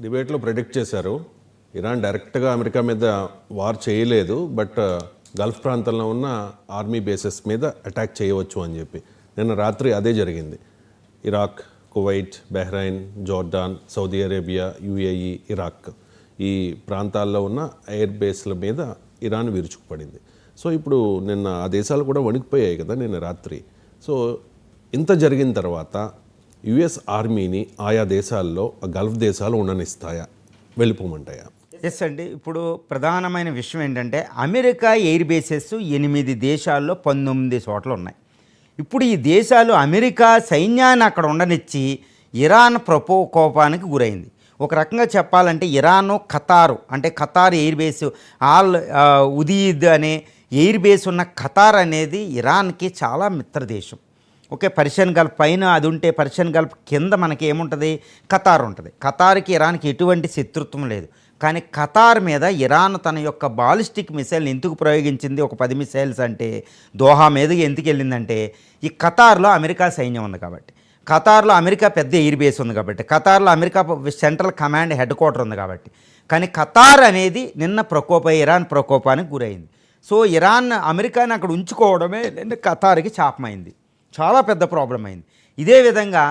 డిబేట్లో ప్రెడిక్ట్ చేశారు. ఇరాన్ డైరెక్ట్గా అమెరికా మీద వార్ చేయలేదు, బట్ గల్ఫ్ ప్రాంతంలో ఉన్న ఆర్మీ బేసెస్ మీద అటాక్ చేయవచ్చు అని చెప్పి. నిన్న రాత్రి అదే జరిగింది. Iraq, Kuwait, Bahrain, Jordan, Saudi Arabia, UAE, Iraq ఈ ప్రాంతాల్లో ఉన్న ఎయిర్ బేస్ల మీద ఇరాన్ విరుచుకుపడింది. సో ఇప్పుడు నిన్న ఆ దేశాలు కూడా వణికిపోయాయి కదా నిన్న రాత్రి. సో ఇంత జరిగిన తర్వాత యుఎస్ ఆర్మీని ఆయా దేశాల్లో గల్ఫ్ దేశాలు ఉండనిస్తాయా, వెళ్ళిపోమంటాయా? ఎస్ అండి. ఇప్పుడు ప్రధానమైన విషయం ఏంటంటే అమెరికా ఎయిర్ బేసెస్ 8 దేశాల్లో 19 చోట్ల ఉన్నాయి. ఇప్పుడు ఈ దేశాలు అమెరికా సైన్యాన్ని అక్కడ ఉండనిచ్చి ఇరాన్ ప్రకోపానికి గురైంది. ఒక రకంగా చెప్పాలంటే ఇరాను, ఖతారు, అంటే ఖతార్ ఎయిర్ బేస్, ఉదీద్ అనే ఎయిర్ బేస్ ఉన్న ఖతార్ అనేది ఇరాన్కి చాలా మిత్రదేశం. ఓకే, పర్షియన్ గల్ఫ్ పైన అది ఉంటే పర్షియన్ గల్ఫ్ కింద మనకి ఏముంటుంది, ఖతార్ ఉంటుంది. ఖతార్కి ఇరాన్కి ఎటువంటి శత్రుత్వం లేదు. కానీ ఖతార్ మీద ఇరాన్ తన యొక్క బాలిస్టిక్ మిసైల్ని ఎందుకు ప్రయోగించింది? ఒక 10 మిసైల్స్ అంటే దోహా మీదకి ఎందుకు వెళ్ళిందంటే ఈ ఖతార్లో అమెరికా సైన్యం ఉంది కాబట్టి, ఖతార్లో అమెరికా పెద్ద ఎయిర్ బేస్ ఉంది కాబట్టి, ఖతార్లో America central command head quarter ఉంది కాబట్టి. కానీ ఖతార్ అనేది నిన్న ఇరాన్ ప్రకోపానికి గురైంది. సో ఇరాన్ అమెరికాని అక్కడ ఉంచుకోవడమే నిన్న ఖతార్కి శాపమైంది, చాలా పెద్ద ప్రాబ్లం అయింది. ఇదే విధంగా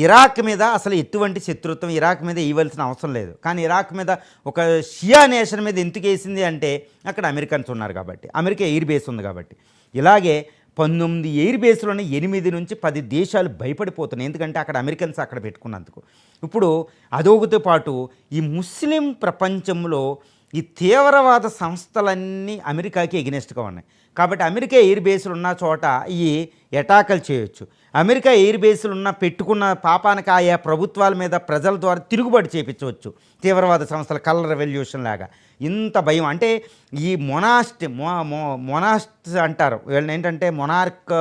ఇరాక్ మీద అసలు ఎటువంటి శత్రుత్వం ఇరాక్ మీద ఇవ్వాల్సిన అవసరం లేదు. కానీ ఇరాక్ మీద ఒక షియా నేషన్ మీద ఎందుకు వేసింది అంటే అక్కడ అమెరికన్స్ ఉన్నారు కాబట్టి, అమెరికా ఎయిర్ బేస్ ఉంది కాబట్టి. ఇలాగే 19 ఎయిర్ బేస్లోనే 8 నుంచి 10 దేశాలు భయపడిపోతున్నాయి, ఎందుకంటే అక్కడ అమెరికన్స్ అక్కడ పెట్టుకున్నందుకు. ఇప్పుడు అదొకతో పాటు ఈ ముస్లిం ప్రపంచంలో ఈ తీవ్రవాద సంస్థలన్నీ అమెరికాకి ఎగనెస్ట్గా ఉన్నాయి కాబట్టి అమెరికా ఎయిర్ బేస్లు ఉన్న చోట ఈ అటాకులు చేయొచ్చు. అమెరికా ఎయిర్ బేస్లు ఉన్న పెట్టుకున్న పాపానికి ఆయా ప్రభుత్వాల మీద ప్రజల ద్వారా తిరుగుబాటు చేయించవచ్చు. తీవ్రవాద సంస్థల కలర్ రెవల్యూషన్ లాగా ఇంత భయం. అంటే ఈ మొనాస్ట్ అంటారు వీళ్ళని, ఏంటంటే మొనార్క్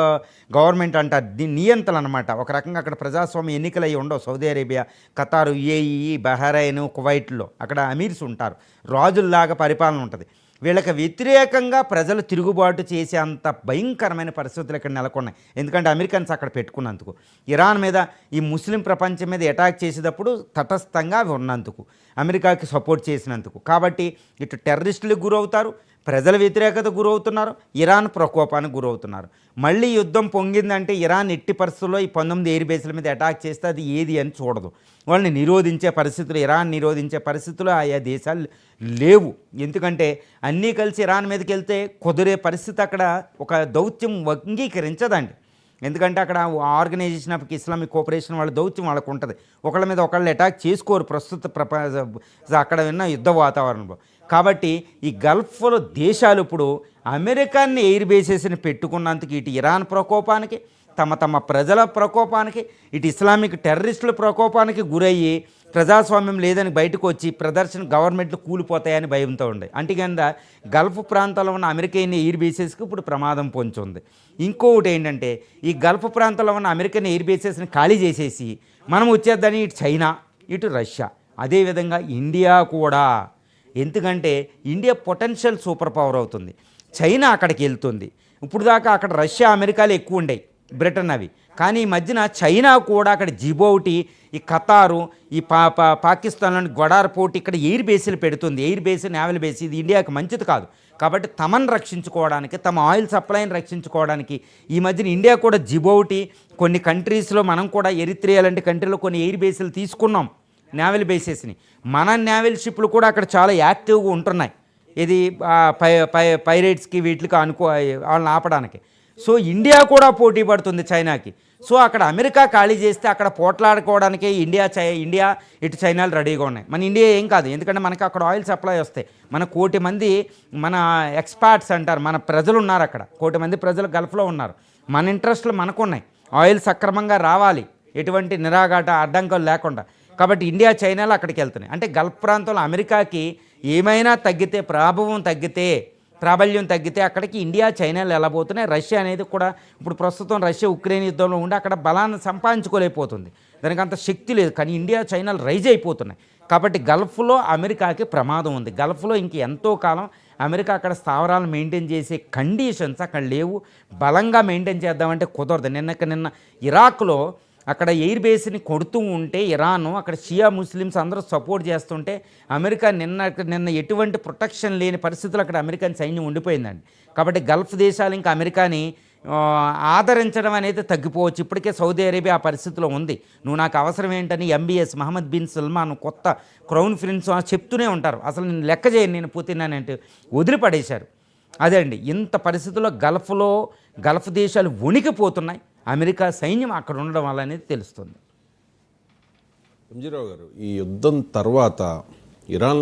గవర్నమెంట్ అంటారు, దీని నియంత్రణ అనమాట. ఒక రకంగా అక్కడ ప్రజాస్వామ్య ఎన్నికలు అవి ఉండవు. సౌదీ అరేబియా, ఖతారు, యుఏఈ, బహ్రైన్, కువైట్లో అక్కడ అమీర్స్ ఉంటారు, రాజుల్లాగా పరిపాలన ఉంటుంది. వీళ్ళకి వ్యతిరేకంగా ప్రజలు తిరుగుబాటు చేసే అంత భయంకరమైన పరిస్థితులు ఇక్కడ నెలకొన్నాయి, ఎందుకంటే అమెరికన్స్ అక్కడ పెట్టుకున్నందుకు. ఇరాన్ మీద ఈ ముస్లిం ప్రపంచం మీద అటాక్ చేసేటప్పుడు తటస్థంగా అవి ఉన్నందుకు, అమెరికాకి సపోర్ట్ చేసినందుకు. కాబట్టి ఇటు టెర్రరిస్టులకు గురవుతారు, ప్రజల వ్యతిరేకత గురవుతున్నారు, ఇరాన్ ప్రకోపానికి గురవుతున్నారు. మళ్ళీ యుద్ధం పొంగిందంటే ఇరాన్ ఎట్టి పరిస్థితుల్లో ఈ 19 ఎయిర్ బేస్ల మీద అటాక్ చేస్తే అది ఏది అని చూడదు. వాళ్ళని నిరోధించే పరిస్థితులు, ఇరాన్ నిరోధించే పరిస్థితులు ఆయా దేశాలు లేవు. ఎందుకంటే అన్నీ కలిసి ఇరాన్ మీదకి వెళ్తే కుదిరే పరిస్థితి అక్కడ ఒక దౌత్యం అంగీకరించదండి. ఎందుకంటే అక్కడ ఆర్గనైజేషన్ ఆఫ్ ఇస్లామిక్ కోఆపరేషన్ వాళ్ళ దౌత్యం వాళ్ళకు ఉంటుంది. ఒకళ్ళ మీద ఒకళ్ళు అటాక్ చేసుకోరు ప్రస్తుత అక్కడ ఉన్న యుద్ధ వాతావరణంలో. కాబట్టి ఈ గల్ఫ్లో దేశాలు ఇప్పుడు అమెరికన్ ఎయిర్ బేసెస్ని పెట్టుకున్నందుకు ఇటు ఇరాన్ ప్రకోపానికి, తమ ప్రజల ప్రకోపానికి, ఇటు ఇస్లామిక్ టెర్రరిస్టుల ప్రకోపానికి గురయ్యి ప్రజాస్వామ్యం లేదని బయటకు వచ్చి ప్రదర్శన గవర్నమెంట్లు కూలిపోతాయని భయంతో ఉండే. అంటే కింద గల్ఫ్ ప్రాంతాల్లో ఉన్న అమెరికన్ ఎయిర్ బేసెస్కి ఇప్పుడు ప్రమాదం పొంచుంది. ఇంకొకటి ఏంటంటే ఈ గల్ఫ్ ప్రాంతంలో ఉన్న అమెరికన్ ఎయిర్ బేసెస్ని ఖాళీ చేసేసి మనం వచ్చేద్దని ఇటు చైనా, ఇటు రష్యా, అదేవిధంగా ఇండియా కూడా. ఎందుకంటే ఇండియా పొటెన్షియల్ సూపర్ పవర్ అవుతుంది, చైనా అక్కడికి వెళ్తుంది. ఇప్పుడు దాకా అక్కడ రష్యా, అమెరికాలు ఎక్కువ ఉండేవి, బ్రిటన్ అవి. కానీ ఈ మధ్యన చైనా కూడా అక్కడ జిబౌటి, ఈ ఖతారు, ఈ పాకిస్తాన్లోని గ్వడార్ పోర్ట్ ఇక్కడ ఎయిర్ బేస్లు పెడుతుంది. ఎయిర్ బేస్, నేవల్ బేస్ ఇది ఇండియాకి మంచిది కాదు. కాబట్టి తమను రక్షించుకోవడానికి, తమ ఆయిల్ సప్లైని రక్షించుకోవడానికి ఈ మధ్యన ఇండియా కూడా జిబౌటి, కొన్ని కంట్రీస్లో మనం కూడా ఎరిత్రియా లాంటి కంట్రీలో కొన్ని ఎయిర్ బేస్లు తీసుకున్నాం, నేవల్ బేసెస్ని. మన నేవల్ షిప్లు కూడా అక్కడ చాలా యాక్టివ్గా ఉంటున్నాయి, ఇది పైరేట్స్కి వీటికి వాళ్ళని ఆపడానికి. సో ఇండియా కూడా పోటీ పడుతుంది చైనాకి. సో అక్కడ అమెరికా ఖాళీ చేస్తే అక్కడ పోట్లాడుకోవడానికి ఇండియా ఇటు చైనాలు రెడీగా ఉన్నాయి. మన ఇండియా ఏం కాదు, ఎందుకంటే మనకి అక్కడ ఆయిల్ సప్లై వస్తాయి. మన 1 కోటి మంది మన ఎక్స్పర్ట్స్ అంటారు, మన ప్రజలు ఉన్నారు అక్కడ, 1 కోటి మంది ప్రజలు గల్ఫ్లో ఉన్నారు. మన ఇంట్రెస్ట్లు మనకున్నాయి, ఆయిల్ సక్రమంగా రావాలి, ఎటువంటి నిరాఘాట అడ్డంకులు లేకుండా. కాబట్టి ఇండియా, చైనాలు అక్కడికి వెళ్తున్నాయి. అంటే గల్ఫ్ ప్రాంతంలో అమెరికాకి ఏమైనా తగ్గితే, ప్రాబల్యం తగ్గితే అక్కడికి ఇండియా, చైనాలు వెళ్ళబోతున్నాయి. రష్యా అనేది కూడా ఇప్పుడు ప్రస్తుతం రష్యా ఉక్రెయిన్ యుద్ధంలో ఉండి అక్కడ బలాన్ని సంపాదించుకోలేకపోతుంది, దానికి అంత శక్తి లేదు. కానీ ఇండియా, చైనాలు రైజ్ అయిపోతున్నాయి. కాబట్టి గల్ఫ్లో అమెరికాకి ప్రమాదం ఉంది. గల్ఫ్లో ఇంక ఎంతో కాలం అమెరికా అక్కడ స్థావరాలను మెయింటైన్ చేసే కండిషన్స్ అక్కడ లేవు. బలంగా మెయింటైన్ చేద్దామంటే కుదరదు. నిన్న ఇరాక్లో అక్కడ ఎయిర్ బేస్ని కొడుతూ ఉంటే ఇరాన్ అక్కడ షియా ముస్లిమ్స్ అందరూ సపోర్ట్ చేస్తుంటే అమెరికా నిన్న ఎటువంటి ప్రొటెక్షన్ లేని పరిస్థితులు అక్కడ అమెరికన్ సైన్యం ఉండిపోయిందండి. కాబట్టి గల్ఫ్ దేశాలు ఇంకా అమెరికాని ఆదరించడం అనేది తగ్గిపోవచ్చు. ఇప్పటికే సౌదీ అరేబియా ఆ పరిస్థితిలో ఉంది. నువ్వు నాకు అవసరం ఏంటని MBS మహమ్మద్ బిన్ సల్మాన్ కొత్త క్రౌన్ ప్రిన్స్ చెప్తూనే ఉంటారు. అసలు నేను లెక్క చేయను, నేను పుతిన్ అని అంటే వదిలిపడేశారు. అదే అండి, ఇంత పరిస్థితుల్లో గల్ఫ్ దేశాలు వణికిపోతున్నాయి. అమెరికా సైన్యం అక్కడ ఉండడం వల్ల అనేది తెలుస్తుంది. ఎంజీరావు గారు, ఈ యుద్ధం తర్వాత ఇరాన్లో